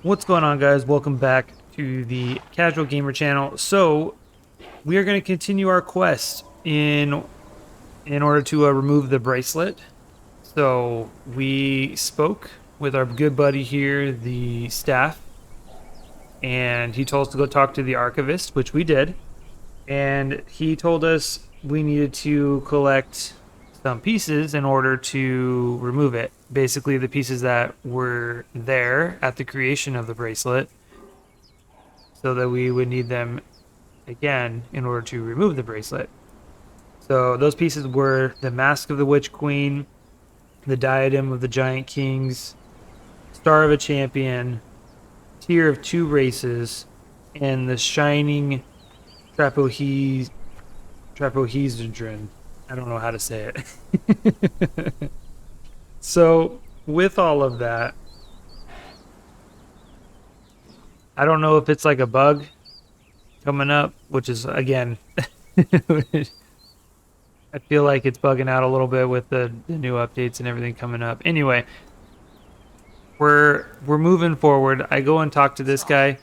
What's going on, guys? Welcome back to the Casual Gamer channel. So we are going to continue our quest in order to remove the bracelet. So we spoke with our good buddy here, the staff, and he told us to go talk to the archivist, which we did. And he told us we needed to collect some pieces in order to remove it. Basically, the pieces that were there at the creation of the bracelet, so that we would need them again in order to remove the bracelet. So those pieces were the Mask of the Witch Queen, the Diadem of the Giant Kings, Star of a Champion, Tear of Two Races, and the Shining Trapezohedron. I don't know how to say it. So with all of that, I don't know if it's like a bug coming up, which is, again, I feel like it's bugging out a little bit with the new updates and everything coming up. Anyway, we're moving forward. I go and talk to this guy,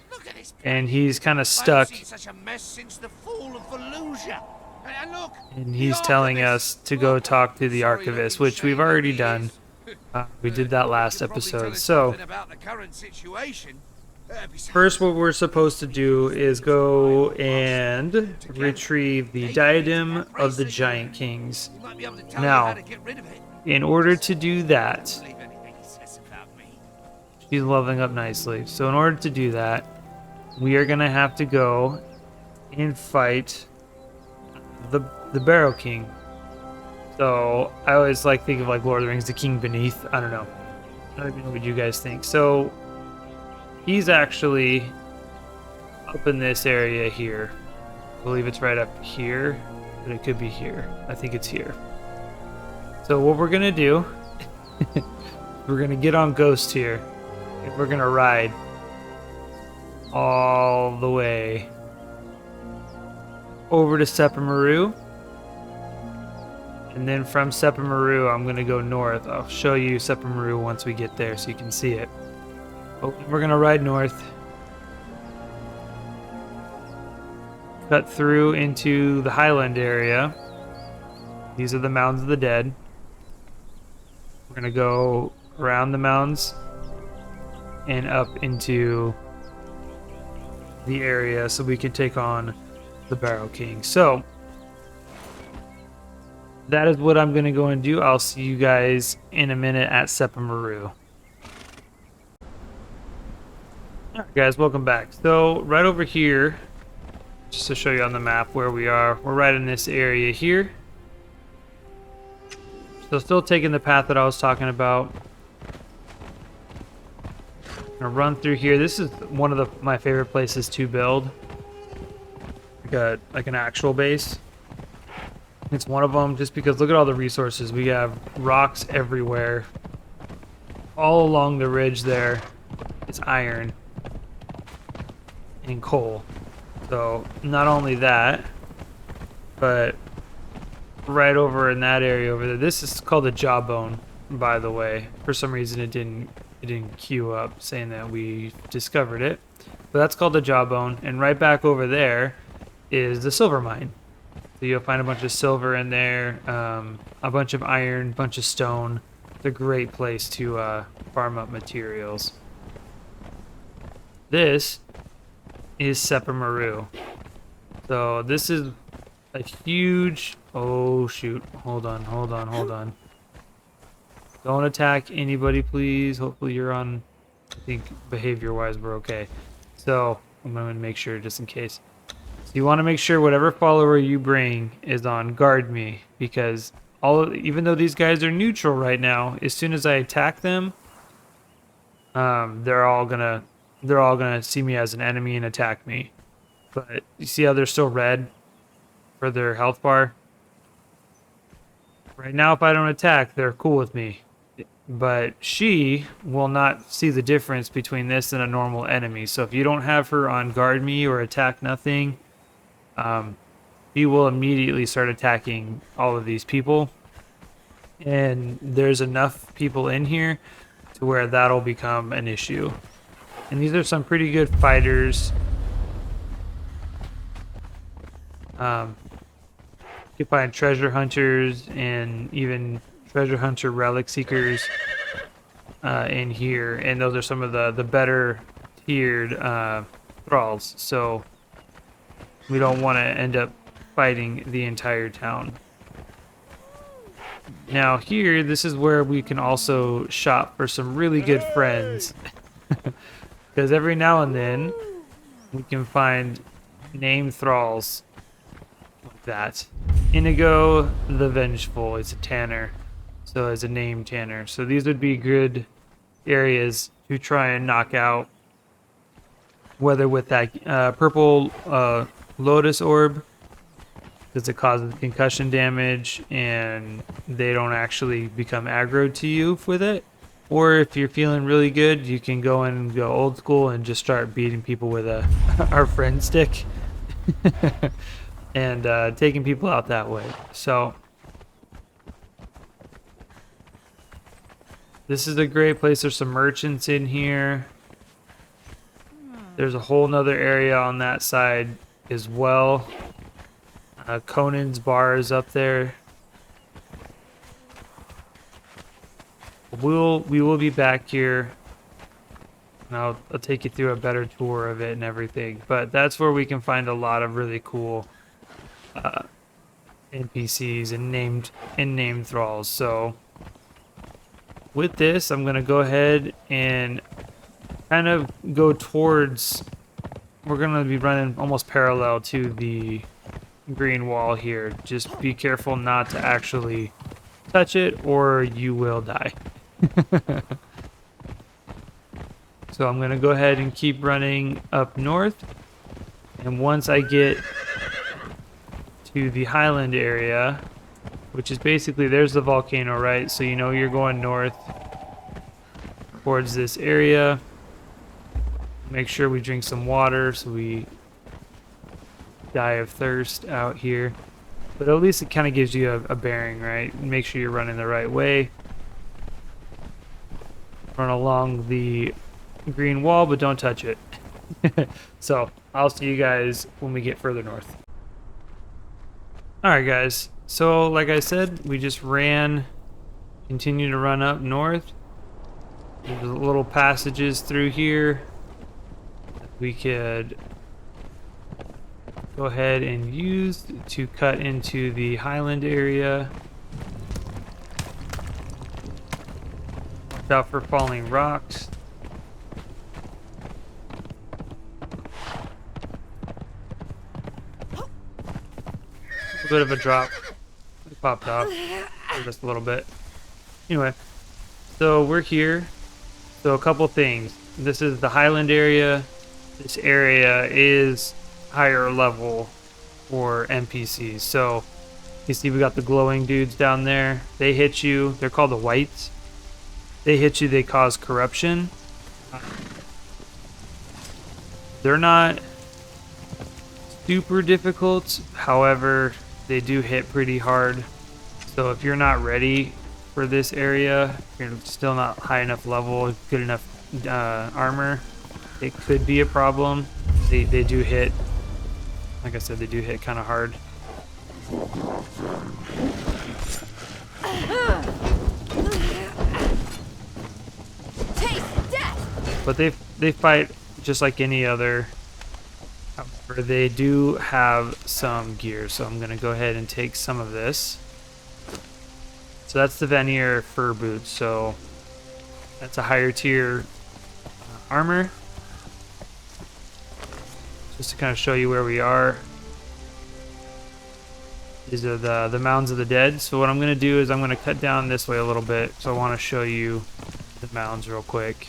and he's kind of stuck. And he's telling us to go talk to the archivist, which we've already done. We did that last episode. So first, what we're supposed to do is go and retrieve the Diadem of the Giant Kings. Now, in order to do that, she's leveling up nicely. So in order to do that, we are going to have to go and fight the Barrow King. So I always think of like Lord of the Rings, the King Beneath. I don't know. I don't know what you guys think. So he's actually up in this area here. I believe it's right up here, but it could be here. I think it's here. So what we're gonna do, we're gonna get on Ghost here, and we're gonna ride all the way over to Sepamaru. And then from Sepamaru, I'm gonna go north. I'll show you Sepamaru once we get there so you can see it. Oh, we're gonna ride north, cut through into the Highland area. These are the Mounds of the Dead. We're gonna go around the mounds and up into the area so we can take on the Barrow King. So that is what I'm gonna go and do. I'll see you guys in a minute at Sepamaru. Alright guys, welcome back. So right over here, just to show you on the map where we are, we're right in this area here. So still taking the path that I was talking about. I'm gonna run through here. This is one of my favorite places to build. Like an actual base. It's one of them just because look at all the resources. We have rocks everywhere. All along the ridge there, it's iron and coal. So not only that, but right over in that area over there, this is called a jawbone, by the way. For some reason it didn't queue up saying that we discovered it, but that's called a jawbone. And right back over there is the silver mine. So you'll find a bunch of silver in there, a bunch of iron, a bunch of stone. It's a great place to farm up materials. This is Sepamaru. So this is a huge... Oh, shoot. Hold on. Don't attack anybody, please. Hopefully you're on... I think behavior-wise we're okay. So I'm going to make sure just in case. So you want to make sure whatever follower you bring is on guard me, because even though these guys are neutral right now, as soon as I attack them, they're all gonna see me as an enemy and attack me. But you see how they're still red for their health bar? Right now, if I don't attack, they're cool with me. But she will not see the difference between this and a normal enemy. So if you don't have her on guard me or attack nothing, he will immediately start attacking all of these people. And there's enough people in here to where that'll become an issue. And these are some pretty good fighters. You can find treasure hunters and even treasure hunter relic seekers in here, and those are some of the better tiered thralls. So we don't want to end up fighting the entire town. Now here, this is where we can also shop for some really good friends, because every now and then we can find named thralls like that. Inigo the Vengeful is a tanner, so as a name tanner. So these would be good areas to try and knock out, whether with that purple lotus orb, because it causes concussion damage and they don't actually become aggro to you with it, or if you're feeling really good, you can go in and go old school and just start beating people with our friend stick and taking people out that way. So this is a great place. There's some merchants in here. There's a whole nother area on that side as well. Conan's bar is up there. We will be back here, and I'll take you through a better tour of it and everything. But that's where we can find a lot of really cool NPCs and named thralls. So with this, I'm gonna go ahead and kind of go towards. We're gonna be running almost parallel to the green wall here. Just be careful not to actually touch it, or you will die. So I'm gonna go ahead and keep running up north, and once I get to the highland area, which is basically, there's the volcano, right? So you know you're going north towards this area. Make sure we drink some water so we die of thirst out here. But at least it kind of gives you a bearing, right? Make sure you're running the right way. Run along the green wall, but don't touch it. So I'll see you guys when we get further north. Alright guys, so like I said, we just continue to run up north. There's little passages through here. We could go ahead and use to cut into the highland area. Watch out for falling rocks. A bit of a drop. It popped off for just a little bit. Anyway, so we're here. So a couple things. This is the highland area. This area is higher level for NPCs. So you see we got the glowing dudes down there. They hit you. They're called the whites. They hit you, they cause corruption. They're not super difficult. However, they do hit pretty hard. So if you're not ready for this area, you're still not high enough level, good enough armor, it could be a problem. They do hit, like I said, they do hit kind of hard. But they fight just like any other. However, they do have some gear, so I'm gonna go ahead and take some of this. So that's the Veneer fur boots. So that's a higher tier armor. Just to kind of show you where we are. These are the mounds of the dead. So what I'm gonna do is I'm gonna cut down this way a little bit. So I want to show you the mounds real quick.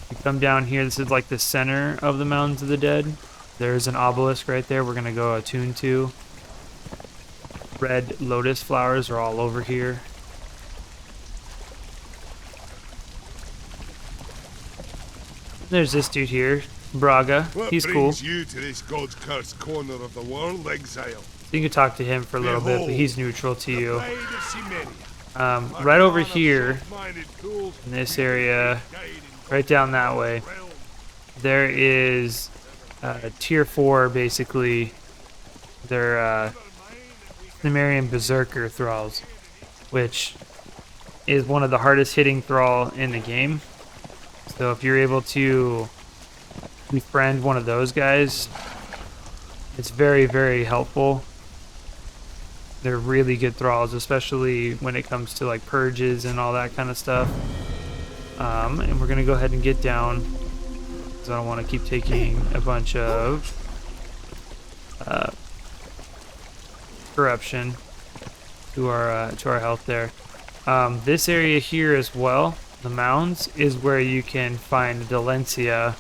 You come down here, this is like the center of the Mountains of the Dead. There's an obelisk right there we're gonna go attune to. Red lotus flowers are all over here. There's this dude here, Braga. He's cool. What brings you to this god's cursed corner of the world, Exile? You can talk to him for a little bit, but he's neutral to you. Right over here, in this area, right down that way, there is tier 4, basically. They're Cimmerian Berserker Thralls, which is one of the hardest hitting thrall in the game. So if you're able to befriend one of those guys, it's very, very helpful. They're really good thralls, especially when it comes to like purges and all that kind of stuff. And we're gonna go ahead and get down because I don't want to keep taking a bunch of corruption to our health there. This area here as well, the mounds, is where you can find Dalencia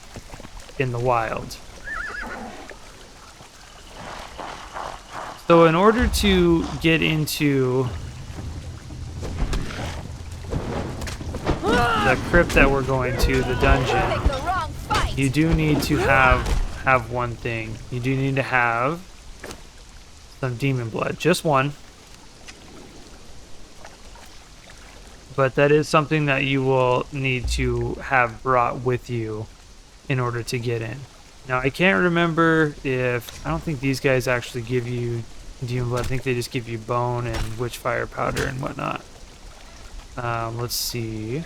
in the wild. So in order to get into the crypt that we're going to, the dungeon, you do need to have one thing. You do need to have some demon blood, just one. But that is something that you will need to have brought with you in order to get in. Now, I can't remember if... I don't think these guys actually give you demon blood. I think they just give you bone and witchfire powder and whatnot. Let's see.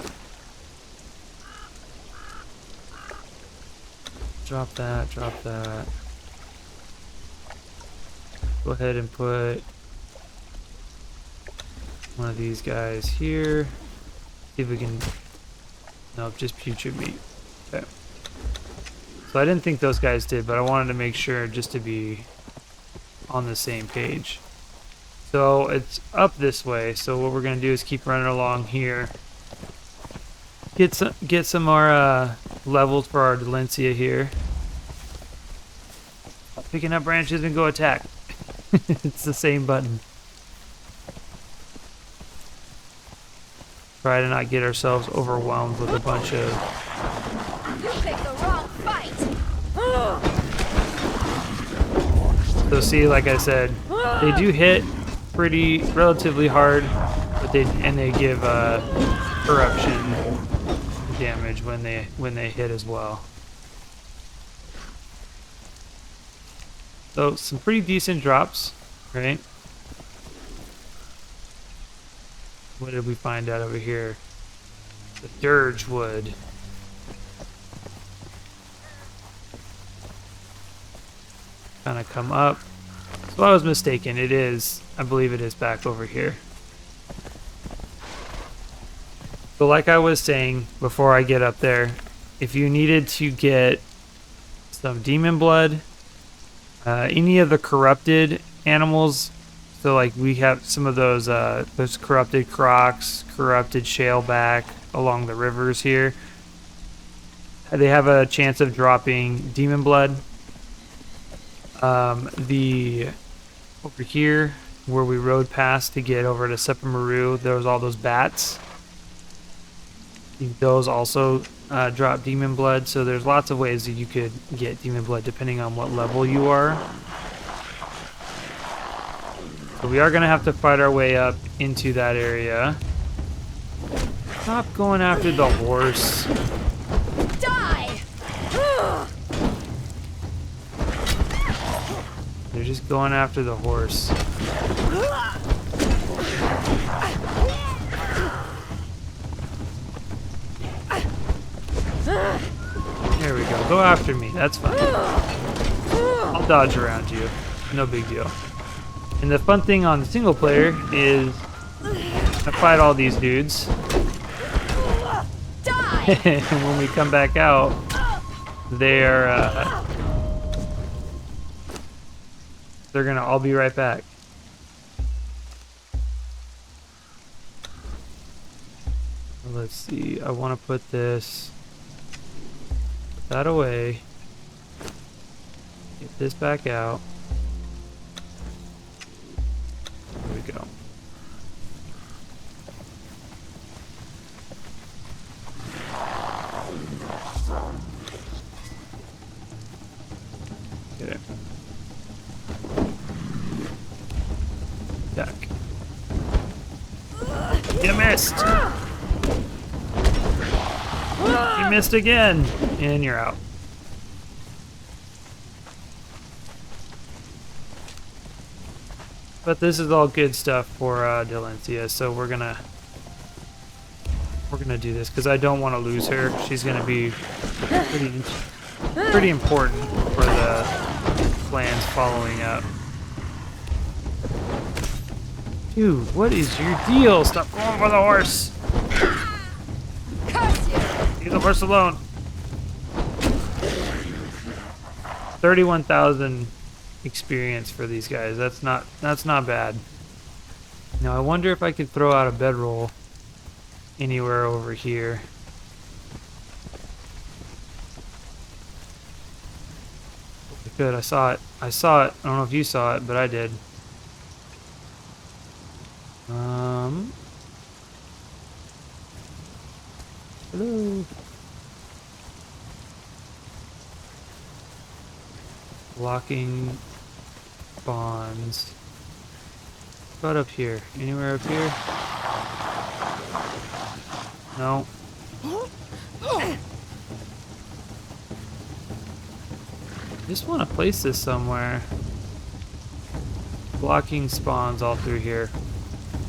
Drop that, drop that. Go ahead and put one of these guys here. See if we can... Nope, just putrid meat. Okay. So I didn't think those guys did, but I wanted to make sure just to be on the same page. So it's up this way. So what we're gonna do is keep running along here. Get some more levels for our Dalencia here. Picking up branches and go attack. It's the same button. Try to not get ourselves overwhelmed with a bunch of... You picked the wrong fight. So see, like I said, they do hit relatively hard, but they give corruption damage when they hit as well. So some pretty decent drops, right? What did we find out over here? The dirge wood. Kind of come up. So I was mistaken. It is, I believe it is back over here. So like I was saying before I get up there, if you needed to get some demon blood, any of the corrupted animals, so like we have some of those corrupted crocs, corrupted shaleback along the rivers here. They have a chance of dropping demon blood. Over here where we rode past to get over to Sepamaru, there was all those bats. Those also drop demon blood, so there's lots of ways that you could get demon blood depending on what level you are. So we are going to have to fight our way up into that area. Stop going after the horse. Die! They're just going after the horse. There we go. Go after me. That's fine. I'll dodge around you. No big deal. And the fun thing on the single player is I fight all these dudes. And when we come back out, they're gonna all be right back. Let's see. I want to put this. Put that away. Get this back out. There we go. Get it. Attack. You missed! You missed again, and you're out. But this is all good stuff for Delencia, so we're gonna do this because I don't want to lose her. She's gonna be pretty important for the plans following up. Dude, what is your deal? Stop going for the horse. Curse you! Leave the horse alone. 31,000 experience for these guys. That's not bad. Now I wonder if I could throw out a bedroll anywhere over here. Good, I saw it. I don't know if you saw it, but I did. Hello. Blocking spawns. About up here. Anywhere up here? No. Just want to place this somewhere. Blocking spawns all through here.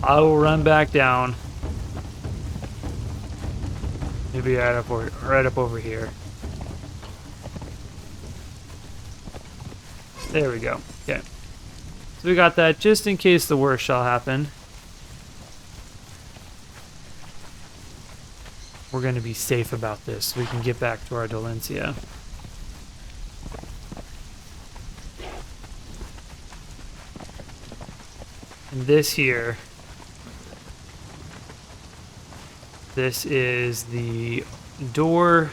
I will run back down. Maybe right up over here. There we go. Okay. So we got that just in case the worst shall happen. We're going to be safe about this so we can get back to our Delencia. And this here, this is the door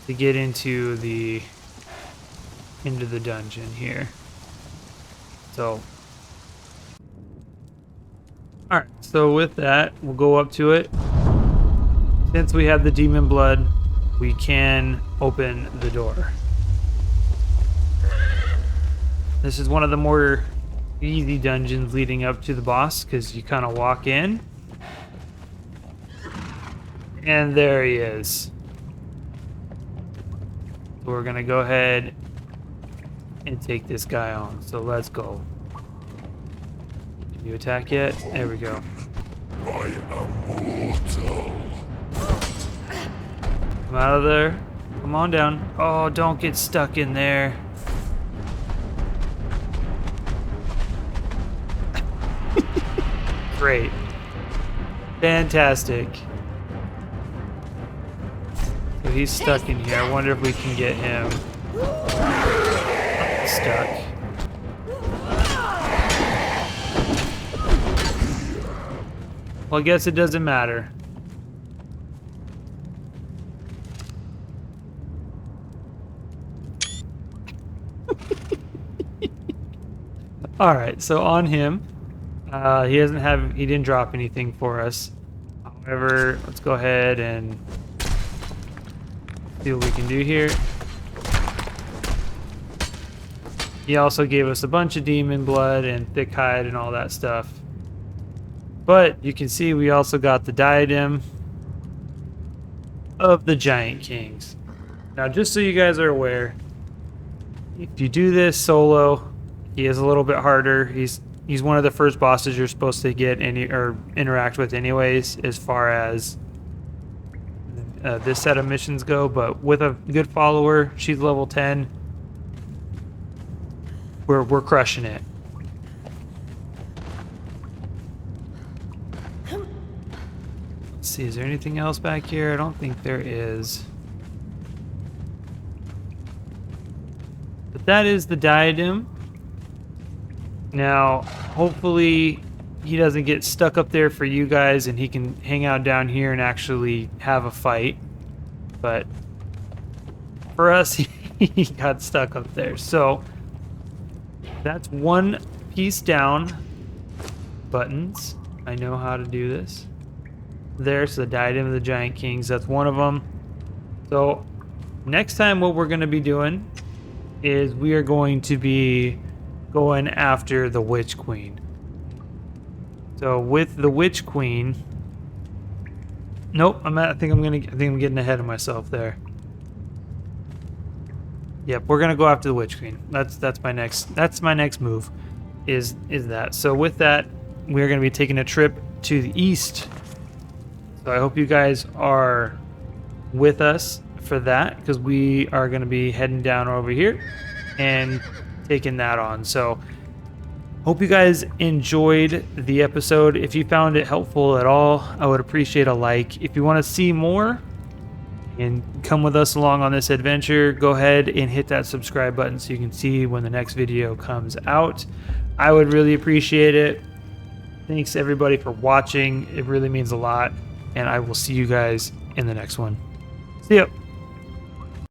to get into the dungeon here. So, alright, so with that, we'll go up to it. Since we have the demon blood, we can open the door. This is one of the more easy dungeons leading up to the boss because you kind of walk in and there he is. So we're gonna go ahead and take this guy on. So let's go. Can you attack yet? There we go. I am mortal. Come out of there. Come on down. Oh, don't get stuck in there. Great. Fantastic. So he's stuck in here. I wonder if we can get him stuck. Well, I guess it doesn't matter. All right, so on him. He didn't drop anything for us. However, let's go ahead and see what we can do here. He also gave us a bunch of demon blood and thick hide and all that stuff. But you can see we also got the diadem of the Giant Kings. Now, just so you guys are aware, if you do this solo, he is a little bit harder. He's one of the first bosses you're supposed to get interact with anyways, as far as this set of missions go. But with a good follower, she's level 10. We're crushing it. Let's see, is there anything else back here? I don't think there is. But that is the diadem. Now, hopefully he doesn't get stuck up there for you guys and he can hang out down here and actually have a fight. But for us, he got stuck up there. So that's one piece down. Buttons. I know how to do this. There's the diadem of the Giant Kings. That's one of them. So next time what we're going to be doing is we are going to be going after the Witch Queen. So with the Witch Queen, Nope. I think I'm getting ahead of myself there. Yep, we're gonna go after the Witch Queen. That's my next move. Is that. So with that, we're gonna be taking a trip to the east. So I hope you guys are with us for that, because we are gonna be heading down over here and taking that on. So hope you guys enjoyed the episode. If you found it helpful at all, I would appreciate a like. If you want to see more and come with us along on this adventure, go ahead and hit that subscribe button so you can see when the next video comes out. I would really appreciate it. Thanks everybody for watching. It really means a lot, and I will see you guys in the next one. See ya.